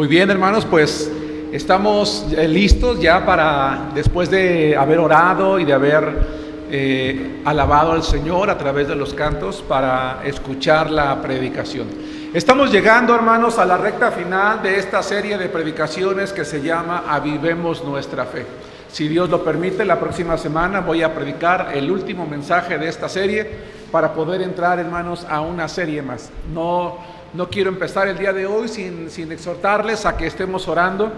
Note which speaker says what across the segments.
Speaker 1: Muy bien, hermanos, pues estamos listos ya para, después de haber orado y de haber alabado al Señor a través de los cantos, para escuchar la predicación. Estamos llegando, hermanos, a la recta final de esta serie de predicaciones que se llama Avivemos Nuestra Fe. Si Dios lo permite, la próxima semana voy a predicar el último mensaje de esta serie para poder entrar, hermanos, a una serie más. No quiero empezar el día de hoy sin exhortarles a que estemos orando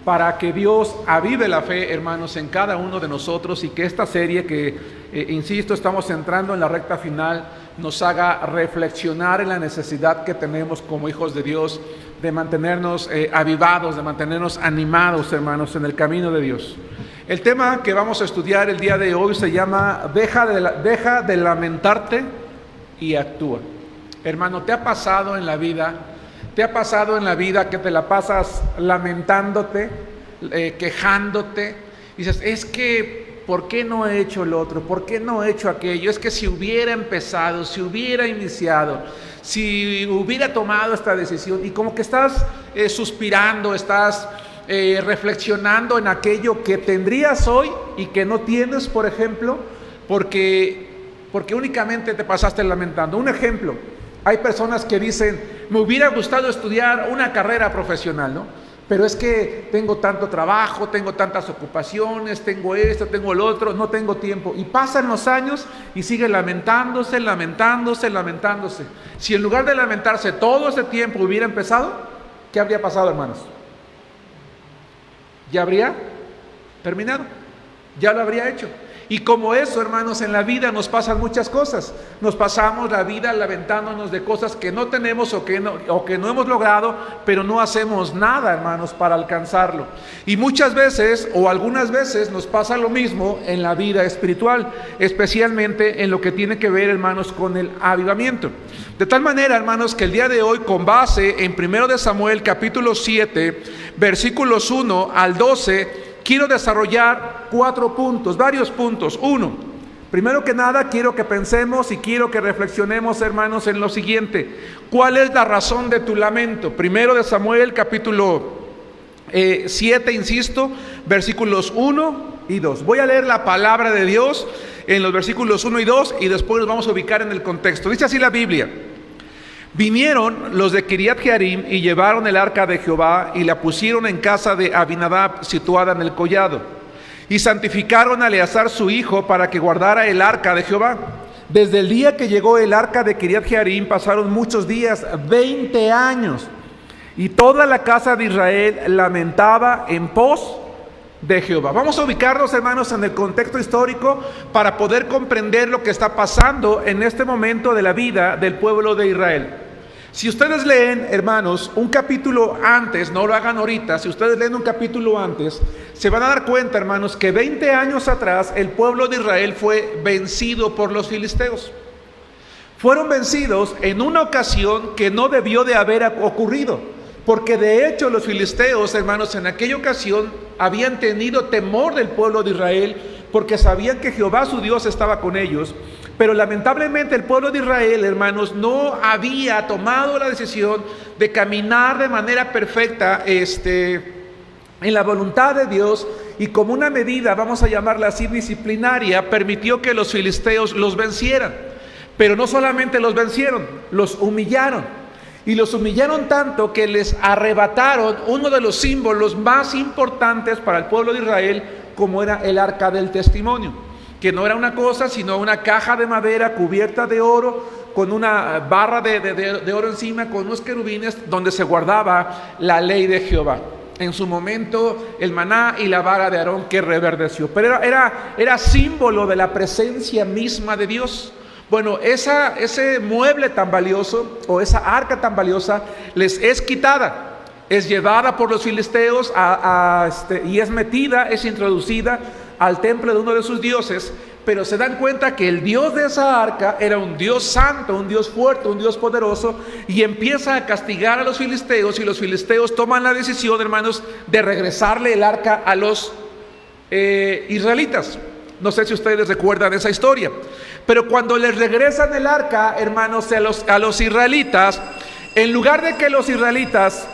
Speaker 1: para que Dios avive la fe, hermanos, en cada uno de nosotros, y que esta serie que, insisto, estamos entrando en la recta final, nos haga reflexionar en la necesidad que tenemos como hijos de Dios de mantenernos avivados, de mantenernos animados, hermanos, en el camino de Dios. El tema que vamos a estudiar el día de hoy se llama Deja de lamentarte y actúa. Hermano, ¿te ha pasado en la vida que te la pasas lamentándote, quejándote? Dices, es que, ¿por qué no he hecho lo otro? ¿Por qué no he hecho aquello? Es que si hubiera empezado, si hubiera iniciado, si hubiera tomado esta decisión, y como que estás suspirando, estás reflexionando en aquello que tendrías hoy y que no tienes, por ejemplo, porque únicamente te pasaste lamentando. Un ejemplo: hay personas que dicen, me hubiera gustado estudiar una carrera profesional, ¿no? Pero es que tengo tanto trabajo, tengo tantas ocupaciones, tengo esto, tengo el otro, no tengo tiempo. Y pasan los años y sigue lamentándose. Si en lugar de lamentarse todo ese tiempo hubiera empezado, ¿qué habría pasado, hermanos? Ya habría terminado, ya lo habría hecho. Y como eso, hermanos, en la vida nos pasan muchas cosas. Nos pasamos la vida lamentándonos de cosas que no tenemos o que no hemos logrado, pero no hacemos nada, hermanos, para alcanzarlo. Y muchas veces, o algunas veces, nos pasa lo mismo en la vida espiritual, especialmente en lo que tiene que ver, hermanos, con el avivamiento. De tal manera, hermanos, que el día de hoy, con base en 1 Samuel capítulo 7, versículos 1 al 12, quiero desarrollar varios puntos. Primero que nada, quiero que pensemos y quiero que reflexionemos, hermanos, en lo siguiente: ¿cuál es la razón de tu lamento? 1 Samuel capítulo 7, insisto, versículos 1 y 2. Voy a leer la palabra de Dios en los versículos 1 y 2 y después nos vamos a ubicar en el contexto. Dice así la Biblia: Vinieron los de Kiriat Jearim y llevaron el arca de Jehová y la pusieron en casa de Abinadab, situada en el collado, y santificaron a Eleazar su hijo para que guardara el arca de Jehová. Desde el día que llegó el arca de Kiriat Jearim pasaron muchos días, 20 años, y toda la casa de Israel lamentaba en pos de Jehová. Vamos a ubicarnos, hermanos, en el contexto histórico para poder comprender lo que está pasando en este momento de la vida del pueblo de Israel. Si ustedes leen, hermanos, un capítulo antes, no lo hagan ahorita, si ustedes leen un capítulo antes, se van a dar cuenta, hermanos, que 20 años atrás el pueblo de Israel fue vencido por los filisteos. Fueron vencidos en una ocasión que no debió de haber ocurrido, porque de hecho los filisteos, hermanos, en aquella ocasión habían tenido temor del pueblo de Israel, porque sabían que Jehová su Dios estaba con ellos. Pero lamentablemente el pueblo de Israel, hermanos, no había tomado la decisión de caminar de manera perfecta en la voluntad de Dios, y como una medida, vamos a llamarla así, disciplinaria, permitió que los filisteos los vencieran. Pero no solamente los vencieron, los humillaron. Y los humillaron tanto que les arrebataron uno de los símbolos más importantes para el pueblo de Israel, como era el arca del testimonio, que no era una cosa sino una caja de madera cubierta de oro, con una barra de oro encima, con unos querubines donde se guardaba la ley de Jehová. En su momento el maná y la vara de Aarón que reverdeció, pero era símbolo de la presencia misma de Dios. Bueno, ese mueble tan valioso, o esa arca tan valiosa, les es quitada, es llevada por los filisteos y es metida, es introducida al templo de uno de sus dioses. Pero se dan cuenta que el Dios de esa arca era un Dios santo, un Dios fuerte, un Dios poderoso, y empieza a castigar a los filisteos, y los filisteos toman la decisión, hermanos, de regresarle el arca a los israelitas. No sé si ustedes recuerdan esa historia. Pero cuando les regresan el arca, hermanos, a los israelitas, en lugar de que los israelitas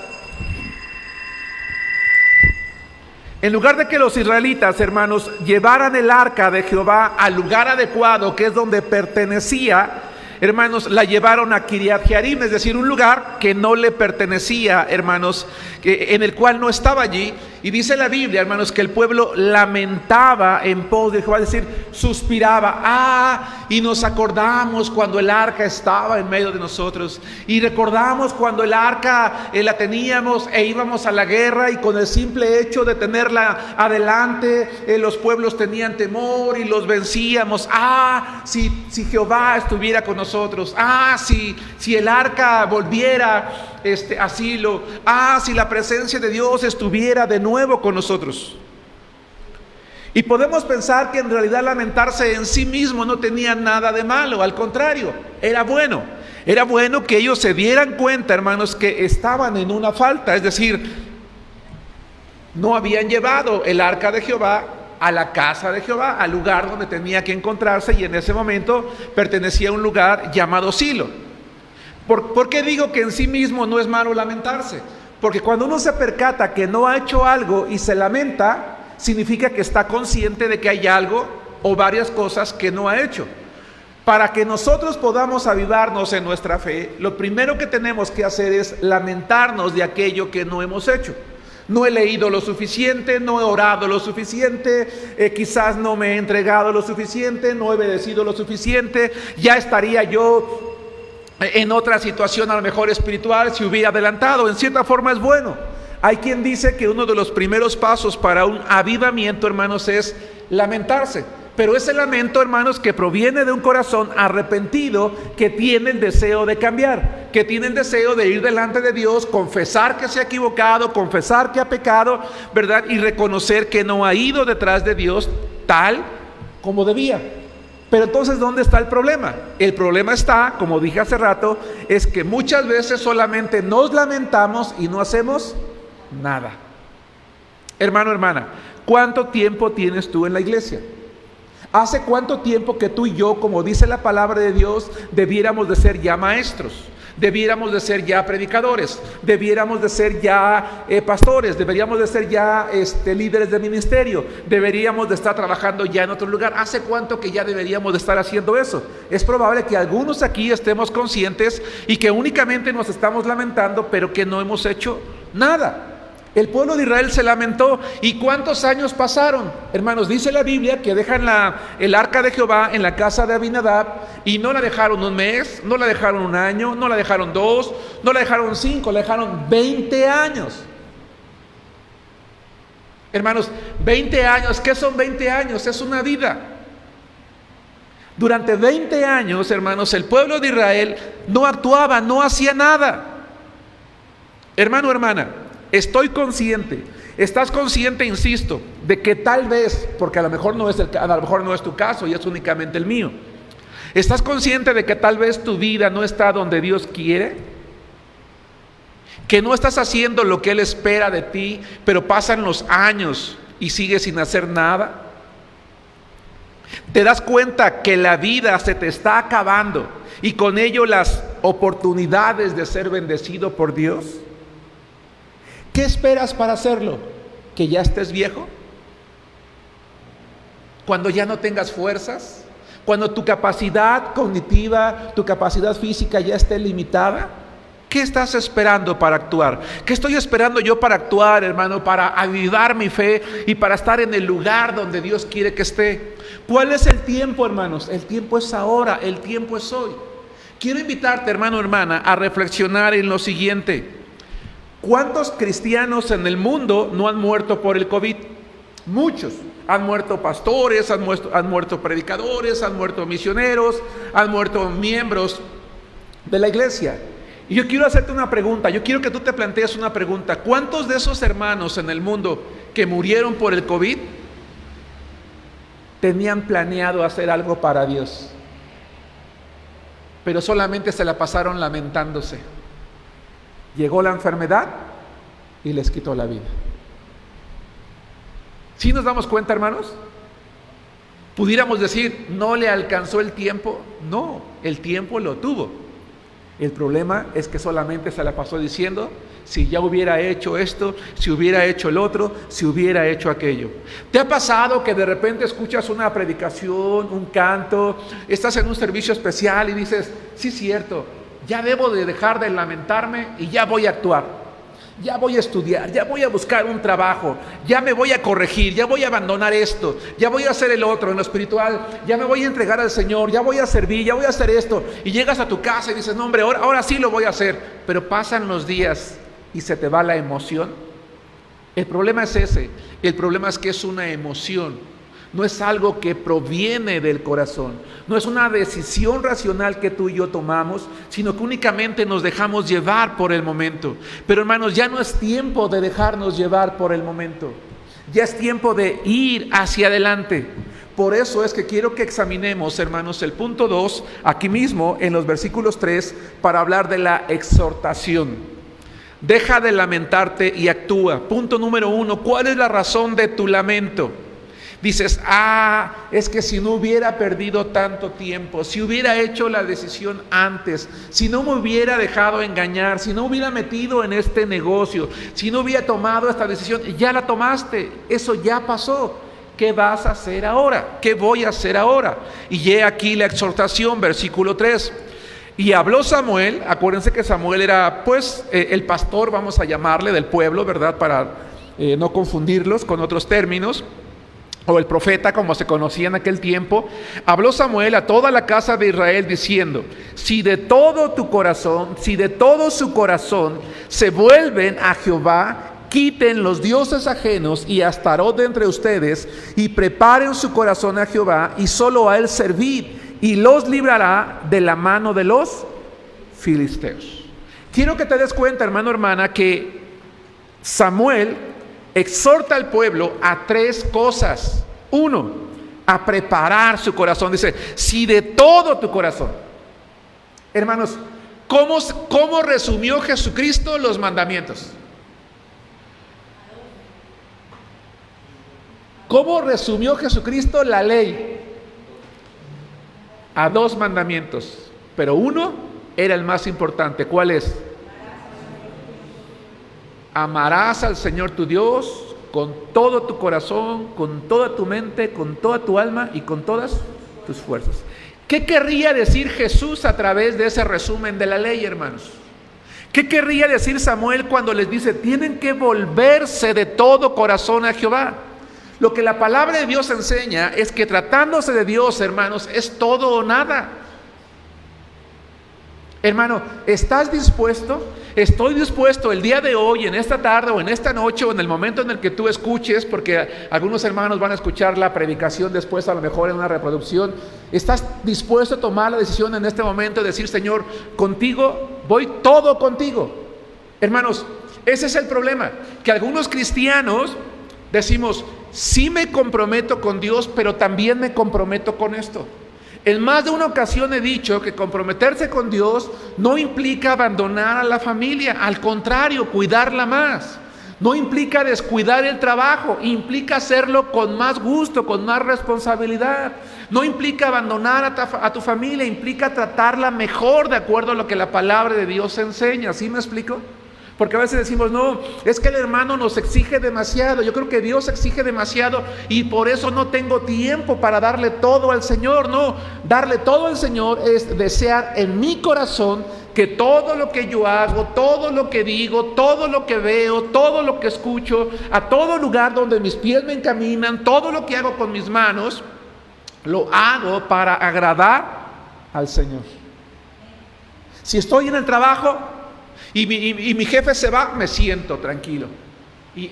Speaker 1: En lugar de que los israelitas, hermanos, llevaran el arca de Jehová al lugar adecuado, que es donde pertenecía, hermanos, la llevaron a Kiriat Jearim, es decir, un lugar que no le pertenecía, hermanos, en el cual no estaba allí. Y dice la Biblia, hermanos, que el pueblo lamentaba en pos de Jehová, es decir, suspiraba. Y nos acordamos cuando el arca estaba en medio de nosotros. Y recordamos cuando el arca la teníamos e íbamos a la guerra, y con el simple hecho de tenerla adelante, los pueblos tenían temor y los vencíamos. Si Jehová estuviera con nosotros. Si el arca volviera asilo. Si la presencia de Dios estuviera de nuevo con nosotros. Y podemos pensar que en realidad lamentarse en sí mismo no tenía nada de malo, al contrario, era bueno. Era bueno que ellos se dieran cuenta, hermanos, que estaban en una falta, es decir, no habían llevado el arca de Jehová a la casa de Jehová, al lugar donde tenía que encontrarse, y en ese momento pertenecía a un lugar llamado Silo. ¿Por qué digo que en sí mismo no es malo lamentarse? Porque cuando uno se percata que no ha hecho algo y se lamenta, significa que está consciente de que hay algo o varias cosas que no ha hecho. Para que nosotros podamos avivarnos en nuestra fe, lo primero que tenemos que hacer es lamentarnos de aquello que no hemos hecho. No he leído lo suficiente, no he orado lo suficiente, quizás no me he entregado lo suficiente, no he obedecido lo suficiente, ya estaría yo en otra situación a lo mejor espiritual si hubiera adelantado. En cierta forma es bueno. Hay quien dice que uno de los primeros pasos para un avivamiento, hermanos, es lamentarse. Pero ese lamento, hermanos, que proviene de un corazón arrepentido, que tiene el deseo de cambiar, que tiene el deseo de ir delante de Dios, confesar que se ha equivocado, confesar que ha pecado, ¿verdad? Y reconocer que no ha ido detrás de Dios tal como debía. Pero entonces, ¿dónde está el problema? El problema está, como dije hace rato, es que muchas veces solamente nos lamentamos y no hacemos nada. Hermano, hermana, ¿cuánto tiempo tienes tú en la iglesia? ¿Hace cuánto tiempo que tú y yo, como dice la palabra de Dios, debiéramos de ser ya maestros? Debiéramos de ser ya predicadores, debiéramos de ser ya pastores, deberíamos de ser ya líderes de ministerio, deberíamos de estar trabajando ya en otro lugar. ¿Hace cuánto que ya deberíamos de estar haciendo eso? Es probable que algunos aquí estemos conscientes y que únicamente nos estamos lamentando, pero que no hemos hecho nada. El pueblo de Israel se lamentó. ¿Y cuántos años pasaron? Hermanos, dice la Biblia que dejan el arca de Jehová en la casa de Abinadab, y no la dejaron un mes, no la dejaron un año, no la dejaron 2, no la dejaron 5, la dejaron 20 años. Hermanos, 20 años, ¿qué son 20 años? Es una vida. Durante 20 años, hermanos, el pueblo de Israel no actuaba, no hacía nada. Hermano, hermana, estoy consciente, estás consciente, insisto, de que tal vez, porque a lo mejor no es tu caso y es únicamente el mío, estás consciente de que tal vez tu vida no está donde Dios quiere, que no estás haciendo lo que Él espera de ti, pero pasan los años y sigues sin hacer nada. Te das cuenta que la vida se te está acabando y con ello las oportunidades de ser bendecido por Dios. ¿Qué esperas para hacerlo? ¿Que ya estés viejo? ¿Cuando ya no tengas fuerzas? ¿Cuando tu capacidad cognitiva, tu capacidad física ya esté limitada? ¿Qué estás esperando para actuar? ¿Qué estoy esperando yo para actuar, hermano? Para avivar mi fe y para estar en el lugar donde Dios quiere que esté. ¿Cuál es el tiempo, hermanos? El tiempo es ahora, el tiempo es hoy. Quiero invitarte, hermano, hermana, a reflexionar en lo siguiente. ¿Cuántos cristianos en el mundo no han muerto por el COVID? Muchos. Han muerto pastores, han muerto predicadores, han muerto misioneros, han muerto miembros de la iglesia. Y yo quiero hacerte una pregunta, yo quiero que tú te plantees una pregunta. ¿Cuántos de esos hermanos en el mundo que murieron por el COVID tenían planeado hacer algo para Dios? Pero solamente se la pasaron lamentándose. Llegó la enfermedad y les quitó la vida. ¿Sí nos damos cuenta, hermanos? Pudiéramos decir, ¿no le alcanzó el tiempo? No, el tiempo lo tuvo. El problema es que solamente se la pasó diciendo, si ya hubiera hecho esto, si hubiera hecho el otro, si hubiera hecho aquello. ¿Te ha pasado que de repente escuchas una predicación, un canto, estás en un servicio especial y dices, sí, cierto, ya debo de dejar de lamentarme y ya voy a actuar? Ya voy a estudiar, ya voy a buscar un trabajo, ya me voy a corregir, ya voy a abandonar esto, ya voy a hacer el otro en lo espiritual, ya me voy a entregar al Señor, ya voy a servir, ya voy a hacer esto. Y llegas a tu casa y dices, no hombre, ahora sí lo voy a hacer. Pero pasan los días y se te va la emoción. El problema es ese, el problema es que es una emoción. No es algo que proviene del corazón, no es una decisión racional que tú y yo tomamos, sino que únicamente nos dejamos llevar por el momento. Pero hermanos, ya no es tiempo de dejarnos llevar por el momento, ya es tiempo de ir hacia adelante. Por eso es que quiero que examinemos, hermanos, el punto 2, aquí mismo en los versículos 3, para hablar de la exhortación. Deja de lamentarte y actúa. Punto número 1, ¿cuál es la razón de tu lamento? Dices, es que si no hubiera perdido tanto tiempo, si hubiera hecho la decisión antes, si no me hubiera dejado engañar, si no hubiera metido en este negocio, si no hubiera tomado esta decisión, ya la tomaste, eso ya pasó. ¿Qué vas a hacer ahora? ¿Qué voy a hacer ahora? Y he aquí la exhortación, versículo 3. Y habló Samuel, acuérdense que Samuel era pues el pastor, vamos a llamarle, del pueblo, ¿verdad? Para no confundirlos con otros términos. O el profeta, como se conocía en aquel tiempo. Habló Samuel a toda la casa de Israel diciendo, si de todo tu corazón, si de todo su corazón se vuelven a Jehová, quiten los dioses ajenos y a Astarot de entre ustedes y preparen su corazón a Jehová y solo a él servid y los librará de la mano de los filisteos. Quiero que te des cuenta, hermano, hermana, que Samuel exhorta al pueblo a 3 cosas. 1, a preparar su corazón. Dice, si de todo tu corazón. Hermanos, ¿cómo resumió Jesucristo los mandamientos? ¿Cómo resumió Jesucristo la ley? A 2 mandamientos. Pero uno era el más importante. ¿Cuál es? Amarás al Señor tu Dios con todo tu corazón, con toda tu mente, con toda tu alma y con todas tus fuerzas. ¿Qué querría decir Jesús a través de ese resumen de la ley, hermanos? ¿Qué querría decir Samuel cuando les dice, tienen que volverse de todo corazón a Jehová? Lo que la palabra de Dios enseña es que tratándose de Dios, hermanos, es todo o nada. Hermano, ¿estás dispuesto? Estoy dispuesto el día de hoy, en esta tarde o en esta noche o en el momento en el que tú escuches, porque algunos hermanos van a escuchar la predicación después, a lo mejor en una reproducción. ¿Estás dispuesto a tomar la decisión en este momento de decir, Señor, contigo, voy todo contigo? Hermanos, ese es el problema, que algunos cristianos decimos, sí me comprometo con Dios, pero también me comprometo con esto. En más de una ocasión he dicho que comprometerse con Dios no implica abandonar a la familia, al contrario, cuidarla más. No implica descuidar el trabajo, implica hacerlo con más gusto, con más responsabilidad. No implica abandonar a tu familia, implica tratarla mejor de acuerdo a lo que la palabra de Dios enseña. ¿Sí me explico? Porque a veces decimos, no, es que el hermano nos exige demasiado. Yo creo que Dios exige demasiado y por eso no tengo tiempo para darle todo al Señor. No, darle todo al Señor es desear en mi corazón que todo lo que yo hago, todo lo que digo, todo lo que veo, todo lo que escucho, a todo lugar donde mis pies me encaminan, todo lo que hago con mis manos, lo hago para agradar al Señor. Si estoy en el trabajo y mi jefe se va, me siento tranquilo. Y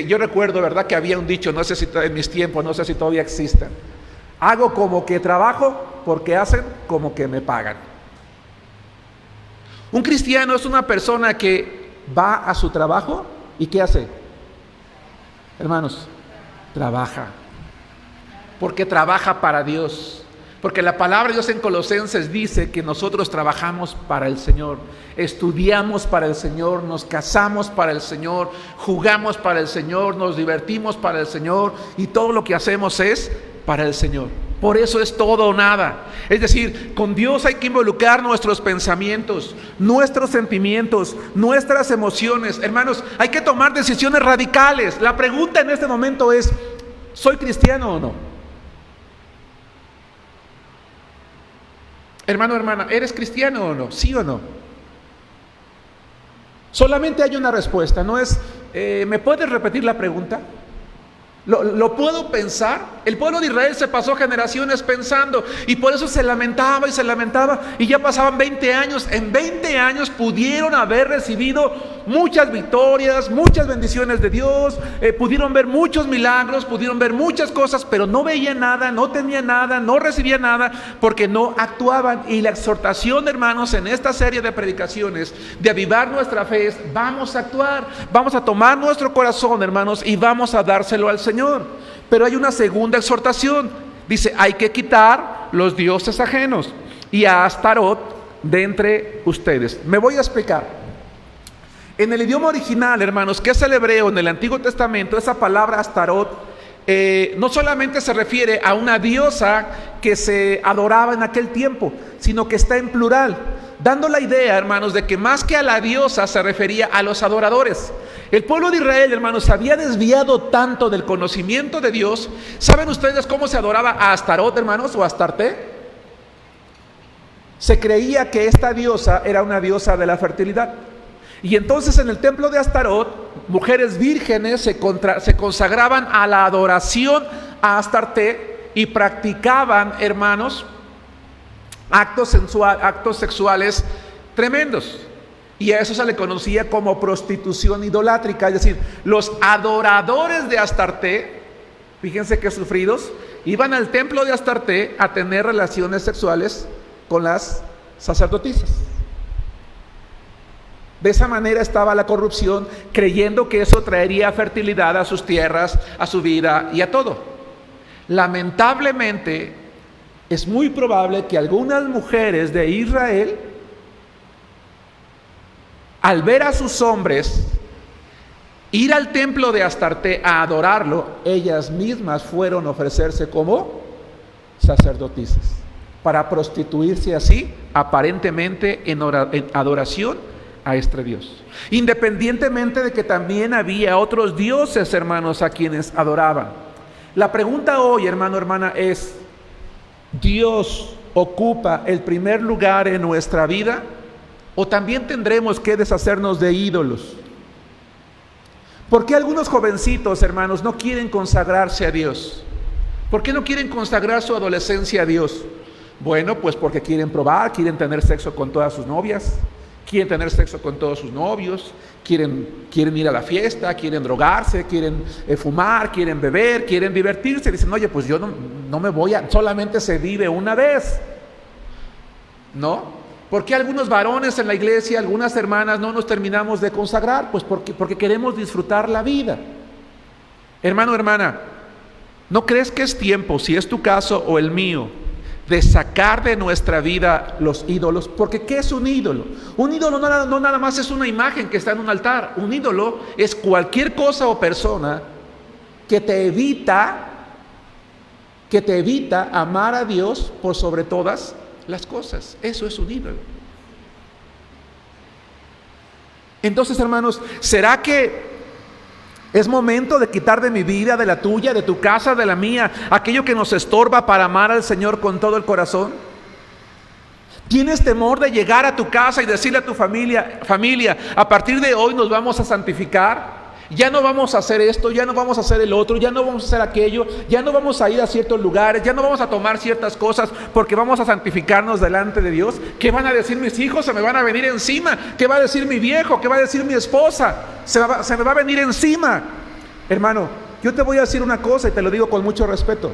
Speaker 1: yo recuerdo, ¿verdad?, que había un dicho, no sé si en mis tiempos, no sé si todavía existen. Hago como que trabajo porque hacen como que me pagan. Un cristiano es una persona que va a su trabajo y ¿qué hace? Hermanos, trabaja. Porque trabaja para Dios. Porque la palabra de Dios en Colosenses dice que nosotros trabajamos para el Señor, estudiamos para el Señor, nos casamos para el Señor, jugamos para el Señor, nos divertimos para el Señor y todo lo que hacemos es para el Señor. Por eso es todo o nada. Es decir, con Dios hay que involucrar nuestros pensamientos, nuestros sentimientos, nuestras emociones. Hermanos, hay que tomar decisiones radicales. La pregunta en este momento es, ¿soy cristiano o no? Hermano, hermana, ¿eres cristiano o no? ¿Sí o no? Solamente hay una respuesta, no es, ¿me puedes repetir la pregunta? ¿Lo puedo pensar? El pueblo de Israel se pasó generaciones pensando y por eso se lamentaba y ya pasaban 20 años. En 20 años pudieron haber recibido muchas victorias, muchas bendiciones de Dios, pudieron ver muchos milagros, pudieron ver muchas cosas, pero no veían nada, no tenían nada, no recibían nada porque no actuaban. Y la exhortación, hermanos, en esta serie de predicaciones de avivar nuestra fe es: vamos a actuar, vamos a tomar nuestro corazón, hermanos, y vamos a dárselo al Señor. Pero hay una segunda exhortación. Dice, hay que quitar los dioses ajenos y a Astarot de entre ustedes. Me voy a explicar. En el idioma original, hermanos, que es el hebreo en el Antiguo Testamento, esa palabra Astarot no solamente se refiere a una diosa que se adoraba en aquel tiempo, sino que está en plural, dando la idea, hermanos, de que más que a la diosa se refería a los adoradores. El pueblo de Israel, hermanos, se había desviado tanto del conocimiento de Dios. ¿Saben ustedes cómo se adoraba a Astarot, hermanos, o Astarte? Se creía que esta diosa era una diosa de la fertilidad. Y entonces en el templo de Astarot, mujeres vírgenes se consagraban a la adoración a Astarte y practicaban, hermanos, actos sexuales tremendos. Y a eso se le conocía como prostitución idolátrica. Es decir, los adoradores de Astarte, fíjense qué sufridos, iban al templo de Astarte a tener relaciones sexuales con las sacerdotisas. De esa manera estaba la corrupción, creyendo que eso traería fertilidad a sus tierras, a su vida y a todo. Lamentablemente, es muy probable que algunas mujeres de Israel, al ver a sus hombres ir al templo de Astarte a adorarlo, ellas mismas fueron a ofrecerse como sacerdotisas, para prostituirse así, aparentemente en adoración a este Dios. Independientemente de que también había otros dioses, hermanos, a quienes adoraban. La pregunta hoy, hermano, hermana, es: ¿Dios ocupa el primer lugar en nuestra vida? ¿O también tendremos que deshacernos de ídolos? ¿Por qué algunos jovencitos, hermanos, no quieren consagrarse a Dios? ¿Por qué no quieren consagrar su adolescencia a Dios? Bueno, pues porque quieren probar, quieren tener sexo con todas sus novias, quieren tener sexo con todos sus novios, quieren ir a la fiesta, quieren drogarse, quieren fumar, quieren beber, quieren divertirse. Dicen, oye, pues yo no me voy a, solamente se vive una vez, ¿no? ¿Por qué algunos varones en la iglesia, algunas hermanas no nos terminamos de consagrar? Pues porque queremos disfrutar la vida. Hermano, hermana, ¿no crees que es tiempo, si es tu caso o el mío, de sacar de nuestra vida los ídolos? Porque ¿qué es un ídolo? Un ídolo no nada más es una imagen que está en un altar. Un ídolo es cualquier cosa o persona que te evita amar a Dios por sobre todas las cosas. Eso es un ídolo. Entonces, hermanos, ¿será que es momento de quitar de mi vida, de la tuya, de tu casa, de la mía, aquello que nos estorba para amar al Señor con todo el corazón? ¿Tienes temor de llegar a tu casa y decirle a tu familia, a partir de hoy nos vamos a santificar? Ya no vamos a hacer esto, ya no vamos a hacer el otro, ya no vamos a hacer aquello, ya no vamos a ir a ciertos lugares, ya no vamos a tomar ciertas cosas porque vamos a santificarnos delante de Dios. ¿Qué van a decir mis hijos? Se me van a venir encima. ¿Qué va a decir mi viejo? ¿Qué va a decir mi esposa? Se me va a venir encima. Hermano, yo te voy a decir una cosa y te lo digo con mucho respeto.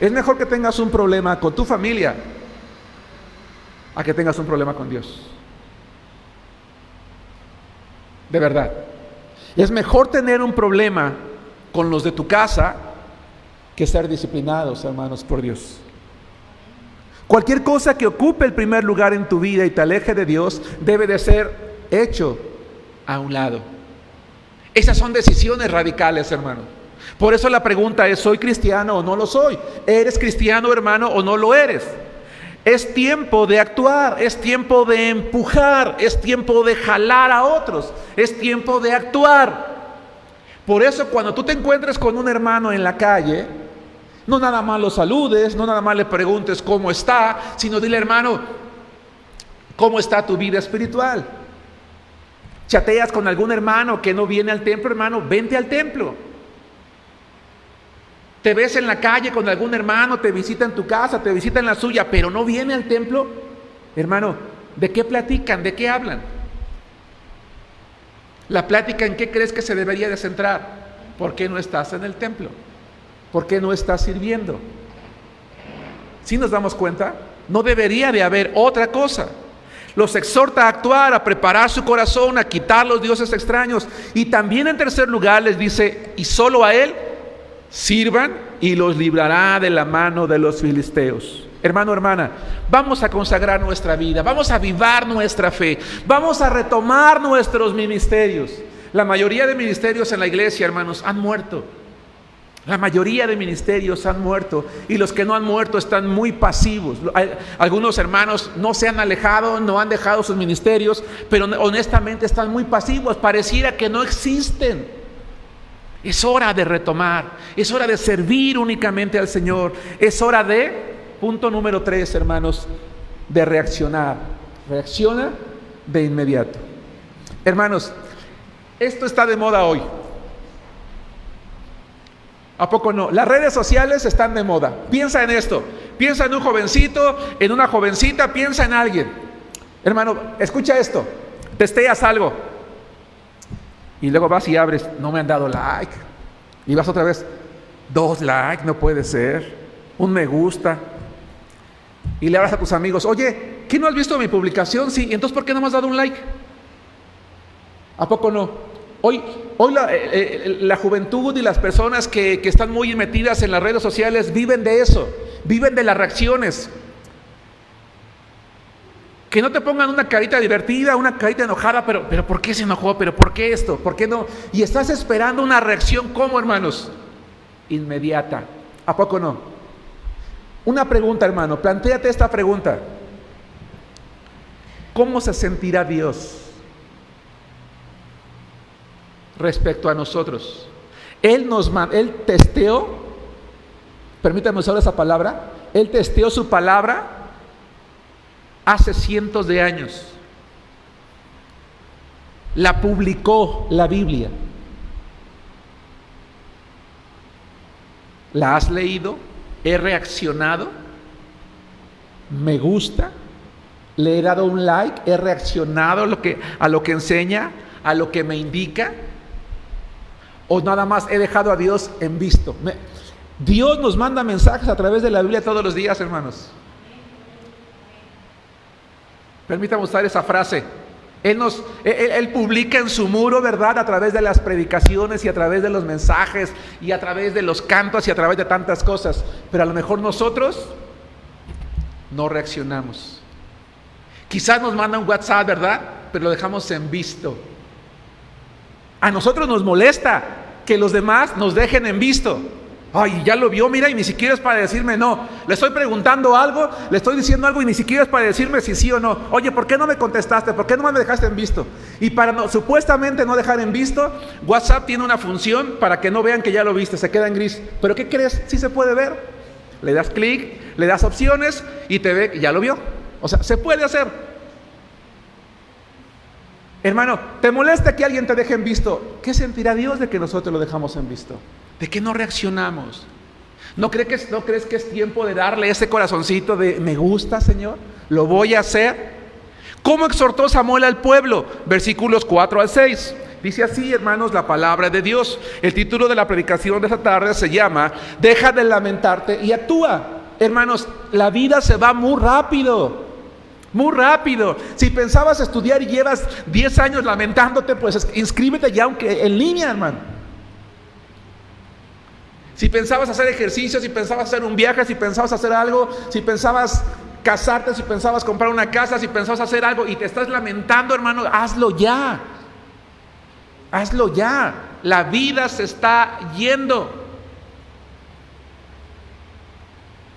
Speaker 1: Es mejor que tengas un problema con tu familia a que tengas un problema con Dios. De verdad. Es mejor tener un problema con los de tu casa que ser disciplinados, hermanos, por Dios. Cualquier cosa que ocupe el primer lugar en tu vida y te aleje de Dios debe de ser hecho a un lado. Esas son decisiones radicales, hermano. Por eso la pregunta es, ¿soy cristiano o no lo soy? ¿Eres cristiano, hermano, o no lo eres? Es tiempo de actuar, es tiempo de empujar, es tiempo de jalar a otros, es tiempo de actuar. Por eso cuando tú te encuentres con un hermano en la calle, no nada más lo saludes, no nada más le preguntes cómo está, sino dile, hermano, ¿cómo está tu vida espiritual? Chateas con algún hermano que no viene al templo, hermano, vente al templo. Te ves en la calle con algún hermano, te visita en tu casa, te visita en la suya, pero no viene al templo, hermano, ¿de qué platican? ¿De qué hablan? La plática, ¿en qué crees que se debería de centrar? ¿Por qué no estás en el templo? ¿Por qué no estás sirviendo? ¿Sí nos damos cuenta? No debería de haber otra cosa. Los exhorta a actuar, a preparar su corazón, a quitar los dioses extraños. Y también en tercer lugar les dice, y solo a Él sirvan y los librará de la mano de los filisteos. Hermano, hermana, vamos a consagrar nuestra vida, vamos a avivar nuestra fe, vamos a retomar nuestros ministerios. La mayoría de ministerios en la iglesia, hermanos, han muerto. La mayoría de ministerios han muerto y los que no han muerto están muy pasivos. Algunos hermanos no se han alejado, no han dejado sus ministerios, pero honestamente están muy pasivos, pareciera que no existen. Es hora de retomar, es hora de servir únicamente al Señor, es hora de, punto número 3, hermanos, de reaccionar. Reacciona de inmediato. Hermanos, esto está de moda hoy. ¿A poco no? Las redes sociales están de moda. Piensa en esto, piensa en un jovencito, en una jovencita, piensa en alguien. Hermano, escucha esto, testeas algo y luego vas y abres, no me han dado like, y vas otra vez, 2 likes, no puede ser, un me gusta, y le hablas a tus amigos, oye, ¿qué no has visto mi publicación? Sí, entonces ¿por qué no me has dado un like? ¿A poco no? Hoy la juventud y las personas que están muy metidas en las redes sociales viven de eso, viven de las reacciones. Que no te pongan una carita divertida, una carita enojada, pero ¿por qué se enojó? ¿Pero por qué esto? ¿Por qué no? Y estás esperando una reacción, ¿cómo, hermanos? Inmediata. ¿A poco no? Una pregunta, hermano, plantéate esta pregunta. ¿Cómo se sentirá Dios respecto a nosotros? Él testeó, permítame usar esa palabra, Él testeó su palabra hace cientos de años. La publicó la Biblia. ¿La has leído? ¿He reaccionado? ¿Me gusta? ¿Le he dado un like? ¿He reaccionado a lo que enseña? ¿A lo que me indica? ¿O nada más he dejado a Dios en visto? Dios nos manda mensajes a través de la Biblia todos los días, hermanos. Permítame usar esa frase. Él publica en su muro, ¿verdad? A través de las predicaciones y a través de los mensajes y a través de los cantos y a través de tantas cosas. Pero a lo mejor nosotros no reaccionamos. Quizás nos manda un WhatsApp, ¿verdad? Pero lo dejamos en visto. A nosotros nos molesta que los demás nos dejen en visto. Ay, ya lo vio, mira, y ni siquiera es para decirme no. Le estoy preguntando algo, le estoy diciendo algo y ni siquiera es para decirme si sí o no. Oye, ¿por qué no me contestaste? ¿Por qué no me dejaste en visto? Y para supuestamente no dejar en visto, WhatsApp tiene una función para que no vean que ya lo viste, se queda en gris. ¿Pero qué crees? Sí se puede ver. Le das clic, le das opciones y te ve que ya lo vio. O sea, se puede hacer. Hermano, ¿te molesta que alguien te deje en visto? ¿Qué sentirá Dios de que nosotros lo dejamos en visto? ¿De qué no reaccionamos? ¿No crees que es tiempo de darle ese corazoncito de me gusta, Señor? ¿Lo voy a hacer? ¿Cómo exhortó Samuel al pueblo? Versículos 4 al 6. Dice así, hermanos, la palabra de Dios. El título de la predicación de esta tarde se llama Deja de lamentarte y actúa. Hermanos, la vida se va muy rápido. Muy rápido. Si pensabas estudiar y llevas 10 años lamentándote, pues inscríbete ya, aunque en línea, hermano. Si pensabas hacer ejercicio, si pensabas hacer un viaje, si pensabas hacer algo, si pensabas casarte, si pensabas comprar una casa, si pensabas hacer algo y te estás lamentando, hermano, hazlo ya. Hazlo ya. La vida se está yendo.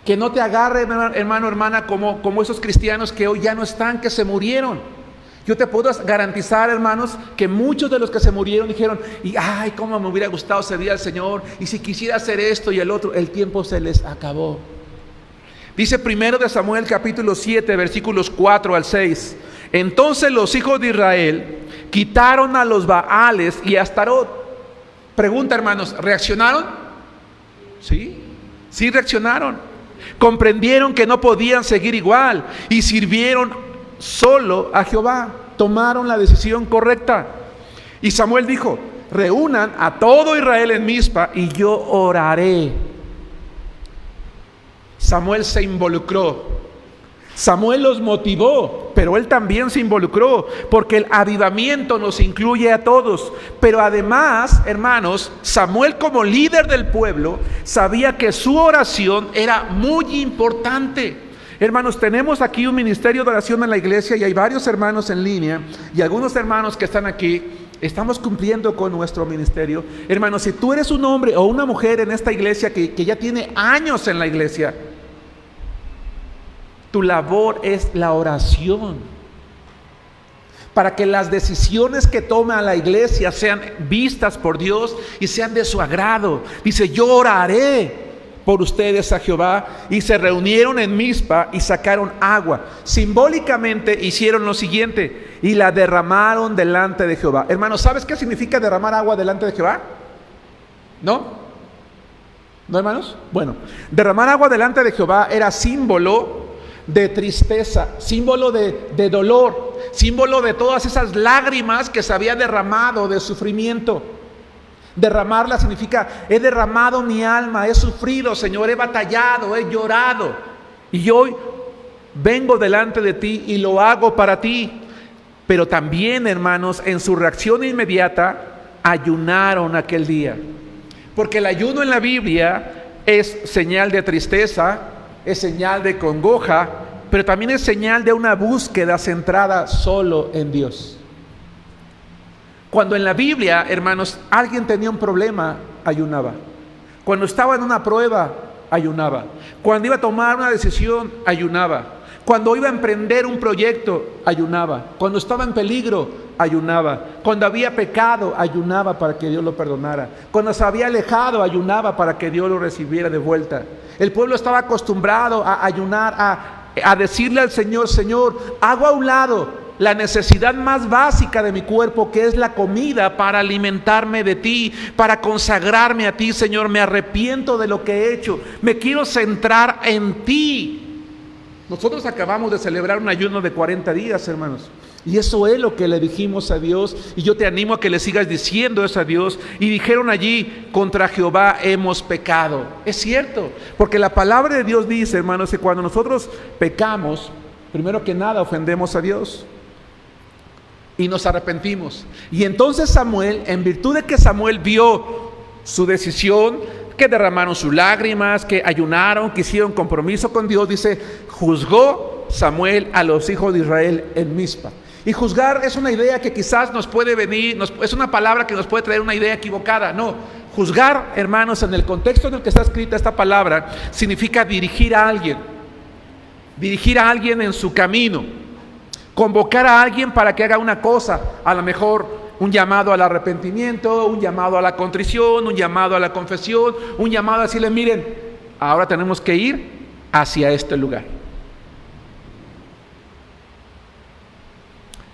Speaker 1: Que no te agarre, hermano, hermana, como esos cristianos que hoy ya no están, que se murieron. Yo te puedo garantizar, hermanos, que muchos de los que se murieron dijeron, ay, cómo me hubiera gustado servir al Señor, y si quisiera hacer esto y el otro, el tiempo se les acabó. Dice 1 Samuel capítulo 7, versículos 4 al 6. Entonces los hijos de Israel quitaron a los Baales y a Astarot. Pregunta, hermanos, ¿reaccionaron? Sí, sí reaccionaron. Comprendieron que no podían seguir igual y sirvieron solo a Jehová. Tomaron la decisión correcta. Y Samuel dijo, reúnan a todo Israel en Mizpa y yo oraré. Samuel se involucró. Samuel los motivó, pero él también se involucró, porque el avivamiento nos incluye a todos. Pero además, hermanos, Samuel como líder del pueblo sabía que su oración era muy importante. Hermanos, tenemos aquí un ministerio de oración en la iglesia y hay varios hermanos en línea y algunos hermanos que están aquí. Estamos cumpliendo con nuestro ministerio. Hermanos, si tú eres un hombre o una mujer en esta iglesia que ya tiene años en la iglesia, tu labor es la oración, para que las decisiones que toma la iglesia sean vistas por Dios y sean de su agrado. Dice, yo oraré por ustedes a Jehová. Y se reunieron en Mizpa y sacaron agua. Simbólicamente hicieron lo siguiente, y la derramaron delante de Jehová. Hermanos, ¿sabes qué significa derramar agua delante de Jehová? ¿No? ¿No, hermanos? Bueno, derramar agua delante de Jehová era símbolo de tristeza, símbolo de dolor, símbolo de todas esas lágrimas que se había derramado, de sufrimiento. Derramarla significa, he derramado mi alma, he sufrido, Señor, he batallado, he llorado, y hoy vengo delante de ti y lo hago para ti. Pero también, hermanos, en su reacción inmediata, ayunaron aquel día, porque el ayuno en la Biblia es señal de tristeza, es señal de congoja, pero también es señal de una búsqueda centrada solo en Dios. Cuando en la Biblia, hermanos, alguien tenía un problema, ayunaba. Cuando estaba en una prueba, ayunaba. Cuando iba a tomar una decisión, ayunaba. Cuando iba a emprender un proyecto, ayunaba. Cuando estaba en peligro, ayunaba. Cuando había pecado, ayunaba para que Dios lo perdonara. Cuando se había alejado, ayunaba para que Dios lo recibiera de vuelta. El pueblo estaba acostumbrado a ayunar, a decirle al Señor, Señor, hago a un lado la necesidad más básica de mi cuerpo, que es la comida, para alimentarme de ti, para consagrarme a ti, Señor. Me arrepiento de lo que he hecho, me quiero centrar en ti. Nosotros acabamos de celebrar un ayuno de 40 días, hermanos, y eso es lo que le dijimos a Dios, y yo te animo a que le sigas diciendo eso a Dios. Y dijeron allí, contra Jehová hemos pecado. Es cierto, porque la palabra de Dios dice, hermanos, que cuando nosotros pecamos, primero que nada ofendemos a Dios y nos arrepentimos. Y entonces Samuel, en virtud de que Samuel vio su decisión, que derramaron sus lágrimas, que ayunaron, que hicieron compromiso con Dios, dice, juzgó Samuel a los hijos de Israel en Mizpa. Y juzgar es una idea que quizás nos puede venir, es una palabra que nos puede traer una idea equivocada. No, juzgar, hermanos, en el contexto en el que está escrita esta palabra, significa dirigir a alguien en su camino, convocar a alguien para que haga una cosa, a lo mejor un llamado al arrepentimiento, un llamado a la contrición, un llamado a la confesión, un llamado a decirle, miren, ahora tenemos que ir hacia este lugar.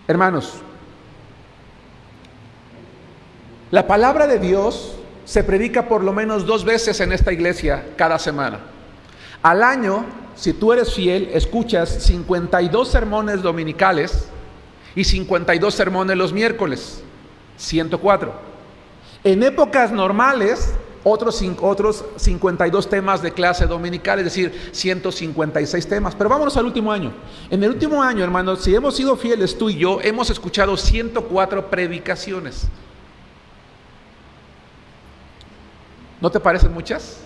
Speaker 1: Hermanos, la palabra de Dios se predica por lo menos 2 veces en esta iglesia cada semana. Al año, si tú eres fiel, escuchas 52 sermones dominicales y 52 sermones los miércoles, 104. En épocas normales, otros 52 temas de clase dominical, es decir, 156 temas. Pero vámonos al último año. En el último año, hermanos, si hemos sido fieles tú y yo, hemos escuchado 104 predicaciones. ¿No te parecen muchas?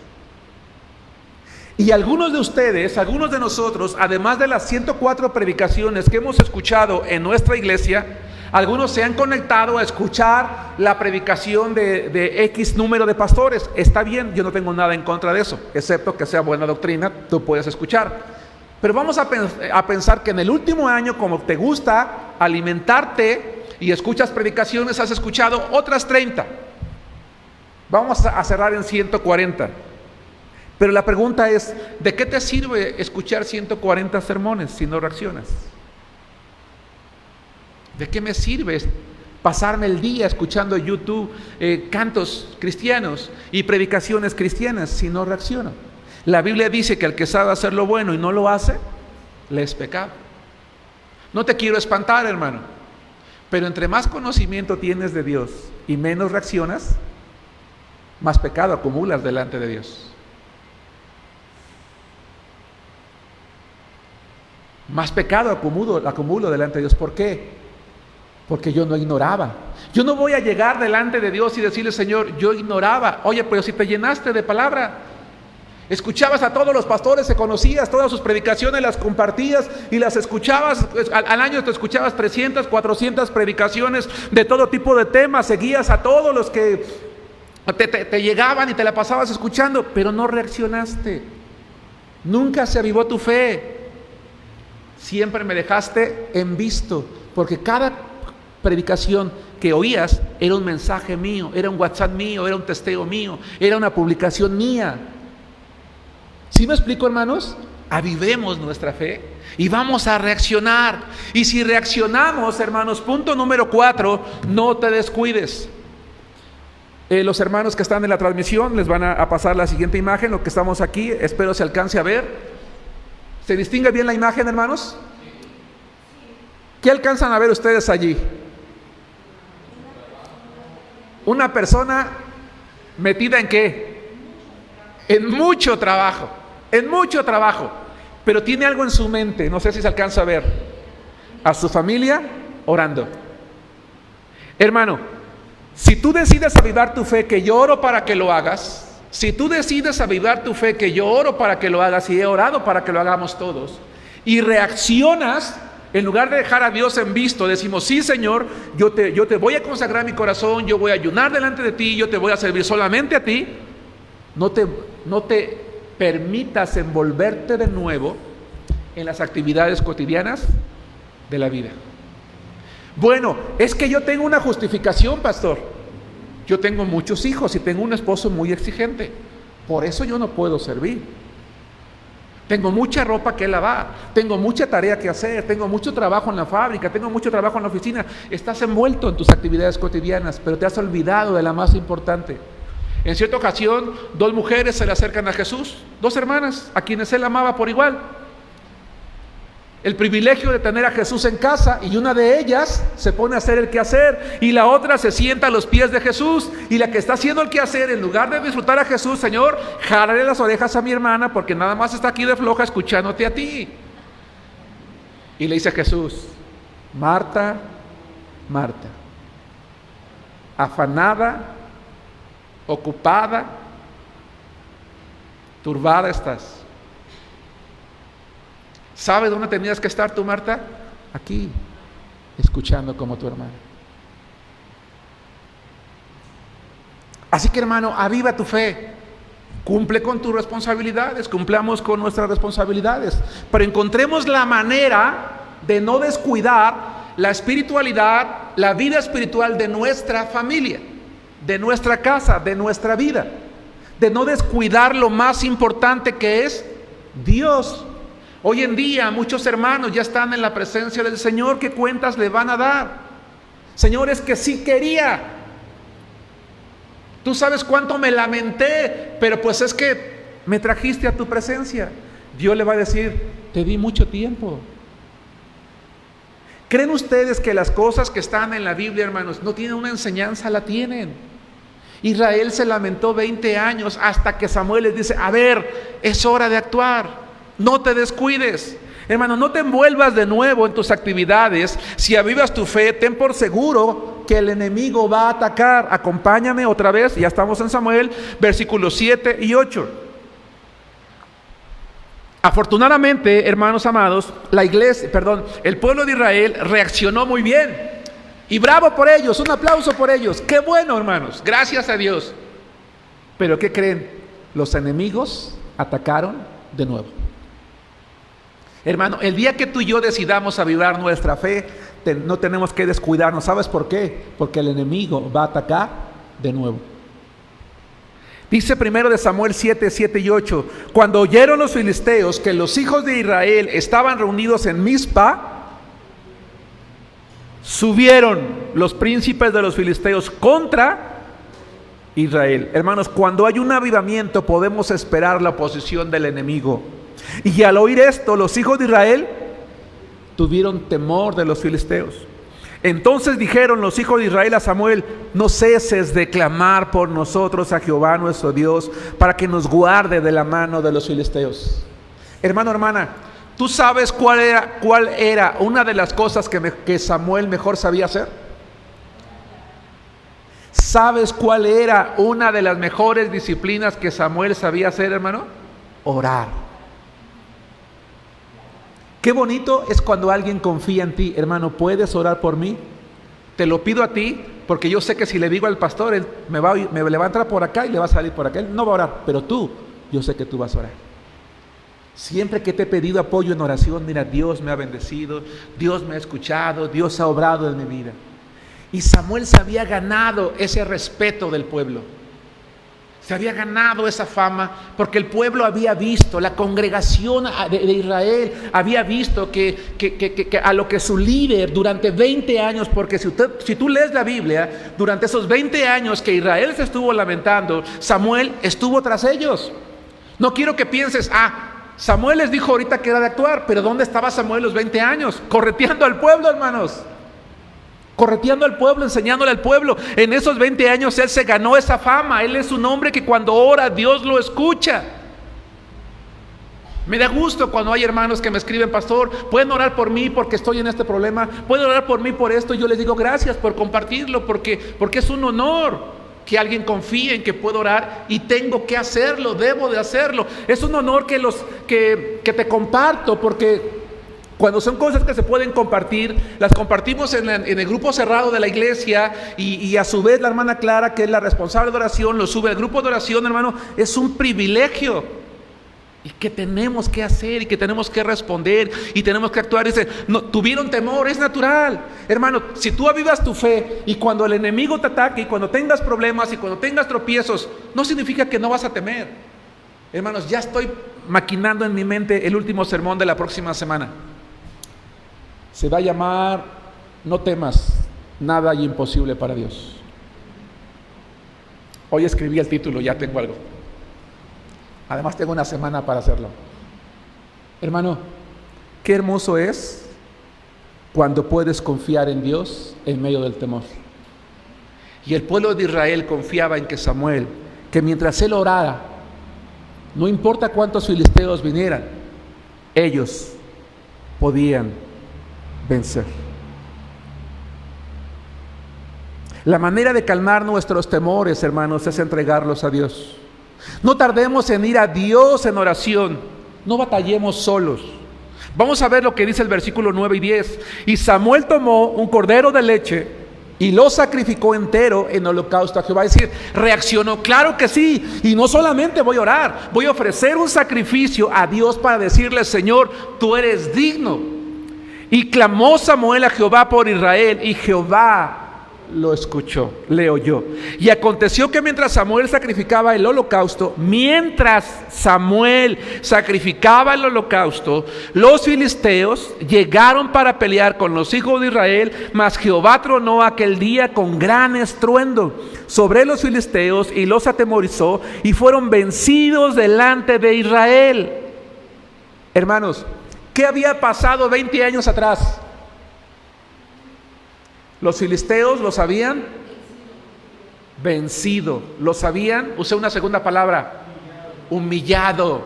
Speaker 1: Y algunos de ustedes, algunos de nosotros, además de las 104 predicaciones que hemos escuchado en nuestra iglesia, Algunos se han conectado a escuchar la predicación de X número de pastores. Está bien, yo no tengo nada en contra de eso, excepto que sea buena doctrina, tú puedes escuchar. Pero vamos a pensar que en el último año, como te gusta alimentarte y escuchas predicaciones, has escuchado otras 30. Vamos a cerrar en 140. Pero la pregunta es, ¿de qué te sirve escuchar 140 sermones si no reaccionas? ¿De qué me sirve pasarme el día escuchando YouTube cantos cristianos y predicaciones cristianas si no reacciono? La Biblia dice que el que sabe hacer lo bueno y no lo hace, le es pecado. No te quiero espantar, hermano, pero entre más conocimiento tienes de Dios y menos reaccionas, más pecado acumulas delante de Dios. Más pecado acumulo delante de Dios. ¿Por qué? Porque yo no ignoraba. Yo no voy a llegar delante de Dios y decirle, Señor, yo ignoraba. Oye, pero si te llenaste de palabra, escuchabas a todos los pastores, se conocías todas sus predicaciones, las compartías y las escuchabas. Al año te escuchabas 300, 400 predicaciones de todo tipo de temas. Seguías a todos los que te llegaban y te la pasabas escuchando, pero no reaccionaste. Nunca se avivó tu fe. Siempre me dejaste en visto, porque cada predicación que oías era un mensaje mío, era un WhatsApp mío, era un testeo mío, era una publicación mía. ¿Sí me explico, hermanos? Avivemos nuestra fe y vamos a reaccionar. Y si reaccionamos, hermanos, punto número 4, no te descuides. Los hermanos que están en la transmisión les van a pasar la siguiente imagen, lo que estamos aquí, espero se alcance a ver. ¿Se distingue bien la imagen, hermanos? ¿Qué alcanzan a ver ustedes allí? Una persona metida ¿en qué? En mucho trabajo, pero tiene algo en su mente, no sé si se alcanza a ver. A su familia orando. Hermano, si tú decides avivar tu fe, que yo oro para que lo hagas. Si tú decides avivar tu fe, que yo oro para que lo hagas y he orado para que lo hagamos todos, y reaccionas, en lugar de dejar a Dios en visto, decimos, sí, Señor, yo te voy a consagrar mi corazón, yo voy a ayunar delante de ti, yo te voy a servir solamente a ti. No te permitas envolverte de nuevo en las actividades cotidianas de la vida. Bueno, es que yo tengo una justificación, pastor. Yo tengo muchos hijos y tengo un esposo muy exigente. Por eso yo no puedo servir. Tengo mucha ropa que lavar, tengo mucha tarea que hacer, tengo mucho trabajo en la fábrica, tengo mucho trabajo en la oficina. Estás envuelto en tus actividades cotidianas, pero te has olvidado de la más importante. En cierta ocasión, 2 mujeres se le acercan a Jesús, 2 hermanas, a quienes él amaba por igual. El privilegio de tener a Jesús en casa, y una de ellas se pone a hacer el quehacer y la otra se sienta a los pies de Jesús, y la que está haciendo el quehacer, en lugar de disfrutar a Jesús, Señor, jálale las orejas a mi hermana porque nada más está aquí de floja escuchándote a ti. Y le dice a Jesús, Marta, Marta, afanada, ocupada, turbada estás. ¿Sabes dónde tenías que estar tú, Marta? Aquí, escuchando como tu hermano. Así que, hermano, aviva tu fe. Cumple con tus responsabilidades, cumplamos con nuestras responsabilidades, pero encontremos la manera de no descuidar la espiritualidad, la vida espiritual de nuestra familia, de nuestra casa, de nuestra vida, de no descuidar lo más importante que es Dios. Hoy en día muchos hermanos ya están en la presencia del Señor. ¿Qué cuentas le van a dar? Señor, es que sí quería. Tú sabes cuánto me lamenté, pero pues es que me trajiste a tu presencia. Dios le va a decir, te di mucho tiempo. ¿Creen ustedes que las cosas que están en la Biblia, hermanos, no tienen una enseñanza? La tienen. Israel se lamentó 20 años hasta que Samuel les dice, a ver, es hora de actuar. No te descuides. Hermano, no te envuelvas de nuevo en tus actividades. Si avivas tu fe, ten por seguro que el enemigo va a atacar. Acompáñame otra vez, ya estamos en Samuel, versículos 7 y 8. Afortunadamente, hermanos amados, el pueblo de Israel reaccionó muy bien. Y bravo por ellos, un aplauso por ellos. Qué bueno, hermanos, gracias a Dios. Pero ¿qué creen? Los enemigos atacaron de nuevo. Hermano, el día que tú y yo decidamos avivar nuestra fe, no tenemos que descuidarnos. ¿Sabes por qué? Porque el enemigo va a atacar de nuevo. Dice primero de Samuel 7, 7 y 8. Cuando oyeron los filisteos que los hijos de Israel estaban reunidos en Mizpa, subieron los príncipes de los filisteos contra Israel. Hermanos, cuando hay un avivamiento podemos esperar la oposición del enemigo. Y al oír esto, los hijos de Israel tuvieron temor de los filisteos. Entonces dijeron los hijos de Israel a Samuel: no ceses de clamar por nosotros a Jehová nuestro Dios, para que nos guarde de la mano de los filisteos. Hermano, hermana, ¿tú sabes cuál era una de las cosas que Samuel mejor sabía hacer? ¿Sabes cuál era una de las mejores disciplinas que Samuel sabía hacer, hermano? Orar. Qué bonito es cuando alguien confía en ti. Hermano, ¿puedes orar por mí? Te lo pido a ti, porque yo sé que si le digo al pastor, él me le va a entrar por acá y le va a salir por acá. Él no va a orar, pero tú, yo sé que tú vas a orar. Siempre que te he pedido apoyo en oración, mira, Dios me ha bendecido, Dios me ha escuchado, Dios ha obrado en mi vida. Y Samuel se había ganado ese respeto del pueblo. Se había ganado esa fama porque el pueblo había visto, la congregación de Israel había visto que a lo que su líder durante 20 años, porque si tú lees la Biblia, durante esos 20 años que Israel se estuvo lamentando, Samuel estuvo tras ellos. No quiero que pienses, Samuel les dijo ahorita que era de actuar, pero ¿dónde estaba Samuel los 20 años? Correteando al pueblo, hermanos. Correteando al pueblo, enseñándole al pueblo. En esos 20 años él se ganó esa fama. Él es un hombre que cuando ora, Dios lo escucha. Me da gusto cuando hay hermanos que me escriben: pastor, ¿pueden orar por mí porque estoy en este problema? ¿Pueden orar por mí por esto? Y yo les digo: gracias por compartirlo, porque es un honor que alguien confíe en que puedo orar y tengo que hacerlo, debo de hacerlo. Es un honor que te comparto, porque cuando son cosas que se pueden compartir, las compartimos en el grupo cerrado de la iglesia y a su vez la hermana Clara, que es la responsable de oración, lo sube al grupo de oración, hermano. Es un privilegio y que tenemos que hacer y que tenemos que responder y tenemos que actuar. Dice, no, tuvieron temor, es natural. Hermano, si tú avivas tu fe y cuando el enemigo te ataque y cuando tengas problemas y cuando tengas tropiezos, no significa que no vas a temer. Hermanos, ya estoy maquinando en mi mente el último sermón de la próxima semana. Se va a llamar: no temas, nada hay imposible para Dios. Hoy escribí el título, ya tengo algo. Además tengo una semana para hacerlo. Hermano, qué hermoso es cuando puedes confiar en Dios en medio del temor. Y el pueblo de Israel confiaba en que Samuel, que mientras él orara, no importa cuántos filisteos vinieran, ellos podían vencer. La manera de calmar nuestros temores, hermanos, es entregarlos a Dios. No tardemos en ir a Dios en oración. No batallemos solos. Vamos a ver lo que dice el versículo 9 y 10. Y Samuel tomó un cordero de leche y lo sacrificó entero en holocausto a Jehová. Es decir, reaccionó: claro que sí, y no solamente voy a orar, voy a ofrecer un sacrificio a Dios para decirle: Señor, tú eres digno. Y clamó Samuel a Jehová por Israel, y Jehová lo escuchó, le oyó. Y aconteció que mientras Samuel sacrificaba el holocausto, los filisteos llegaron para pelear con los hijos de Israel, mas Jehová tronó aquel día con gran estruendo sobre los filisteos y los atemorizó, y fueron vencidos delante de Israel. Hermanos, ¿qué había pasado 20 años atrás? Los filisteos los habían vencido, los habían, usé una segunda palabra, humillado.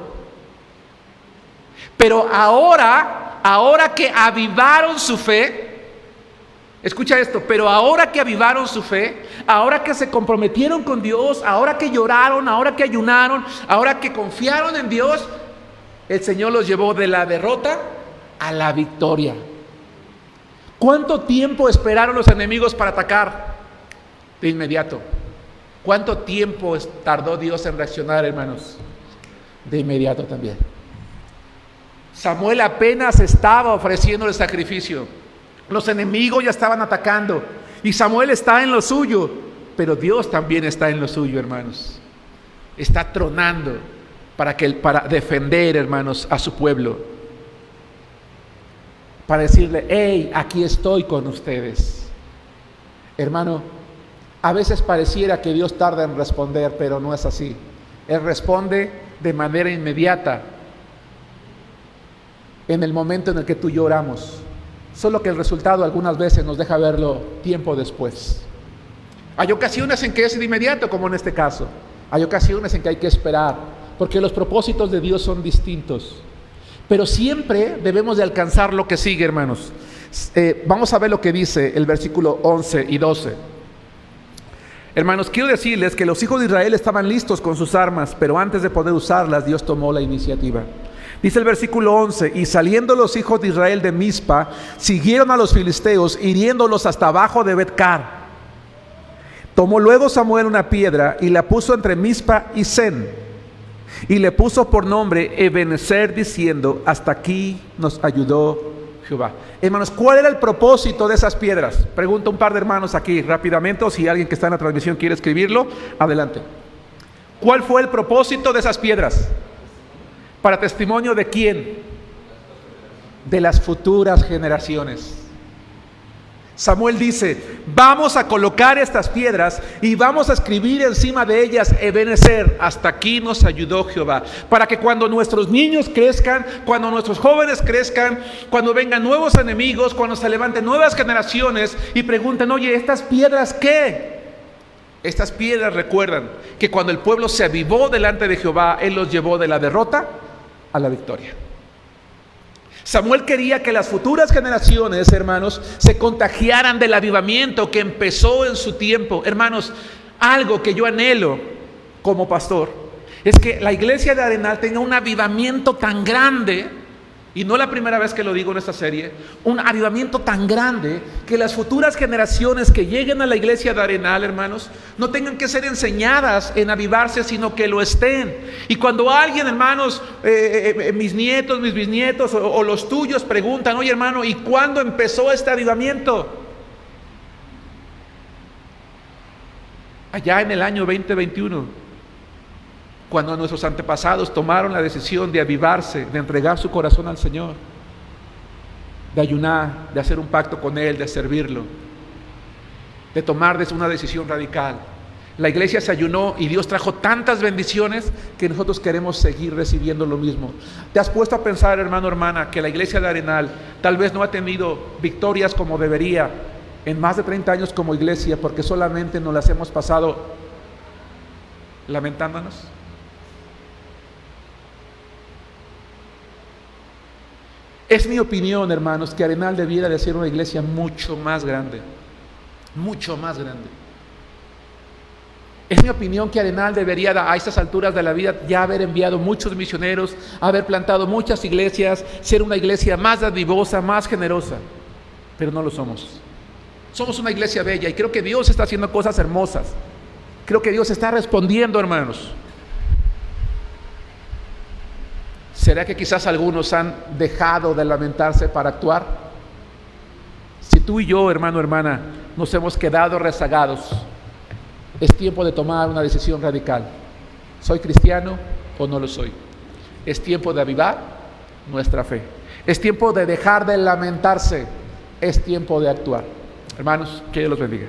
Speaker 1: Pero ahora que avivaron su fe, escucha esto, pero ahora que avivaron su fe, ahora que se comprometieron con Dios, ahora que lloraron, ahora que ayunaron, ahora que confiaron en Dios, el Señor los llevó de la derrota a la victoria. ¿Cuánto tiempo esperaron los enemigos para atacar? De inmediato. ¿Cuánto tiempo tardó Dios en reaccionar, hermanos? De inmediato también. Samuel apenas estaba ofreciendo el sacrificio. Los enemigos ya estaban atacando. Y Samuel está en lo suyo. Pero Dios también está en lo suyo, hermanos. Está tronando para defender, hermanos, a su pueblo. Para decirle, hey, aquí estoy con ustedes. Hermano, a veces pareciera que Dios tarda en responder, pero no es así. Él responde de manera inmediata en el momento en el que tú y yo oramos. Solo que el resultado algunas veces nos deja verlo tiempo después. Hay ocasiones en que es de inmediato, como en este caso. Hay ocasiones en que hay que esperar, porque los propósitos de Dios son distintos. Pero siempre debemos de alcanzar lo que sigue, hermanos. Vamos a ver lo que dice el versículo 11 y 12. Hermanos, quiero decirles que los hijos de Israel estaban listos con sus armas, pero antes de poder usarlas, Dios tomó la iniciativa. Dice el versículo 11, y saliendo los hijos de Israel de Mizpa, siguieron a los filisteos, hiriéndolos hasta abajo de Bet-car. Tomó luego Samuel una piedra y la puso entre Mizpa y Sen, y le puso por nombre Ebenezer, diciendo, hasta aquí nos ayudó Jehová. Hermanos, ¿cuál era el propósito de esas piedras? Pregunto a un par de hermanos aquí rápidamente, o si alguien que está en la transmisión quiere escribirlo, adelante. ¿Cuál fue el propósito de esas piedras? ¿Para testimonio de quién? De las futuras generaciones. Samuel dice, vamos a colocar estas piedras y vamos a escribir encima de ellas Ebenezer, hasta aquí nos ayudó Jehová, para que cuando nuestros niños crezcan, cuando nuestros jóvenes crezcan, cuando vengan nuevos enemigos, cuando se levanten nuevas generaciones y pregunten, oye, ¿estas piedras qué? Estas piedras recuerdan que cuando el pueblo se avivó delante de Jehová, Él los llevó de la derrota a la victoria. Samuel quería que las futuras generaciones, hermanos, se contagiaran del avivamiento que empezó en su tiempo. Hermanos, algo que yo anhelo como pastor es que la iglesia de Arenal tenga un avivamiento tan grande, y no la primera vez que lo digo en esta serie, un avivamiento tan grande que las futuras generaciones que lleguen a la iglesia de Arenal, hermanos, no tengan que ser enseñadas en avivarse, sino que lo estén. Y cuando alguien, hermanos, mis nietos, mis bisnietos o los tuyos preguntan, oye hermano, ¿y cuándo empezó este avivamiento? Allá en el año 2021. Cuando nuestros antepasados tomaron la decisión de avivarse, de entregar su corazón al Señor, de ayunar, de hacer un pacto con Él, de servirlo, de tomar una decisión radical. La iglesia se ayunó y Dios trajo tantas bendiciones que nosotros queremos seguir recibiendo lo mismo. ¿Te has puesto a pensar, hermano, hermana, que la iglesia de Arenal tal vez no ha tenido victorias como debería en más de 30 años como iglesia, porque solamente nos las hemos pasado lamentándonos? Es mi opinión, hermanos, que Arenal debiera de ser una iglesia mucho más grande. Mucho más grande. Es mi opinión que Arenal debería a estas alturas de la vida ya haber enviado muchos misioneros, haber plantado muchas iglesias, ser una iglesia más dadivosa, más generosa. Pero no lo somos. Somos una iglesia bella y creo que Dios está haciendo cosas hermosas. Creo que Dios está respondiendo, hermanos. ¿Será que quizás algunos han dejado de lamentarse para actuar? Si tú y yo, hermano, hermana, nos hemos quedado rezagados, es tiempo de tomar una decisión radical. ¿Soy cristiano o no lo soy? Es tiempo de avivar nuestra fe. Es tiempo de dejar de lamentarse. Es tiempo de actuar. Hermanos, que Dios los bendiga.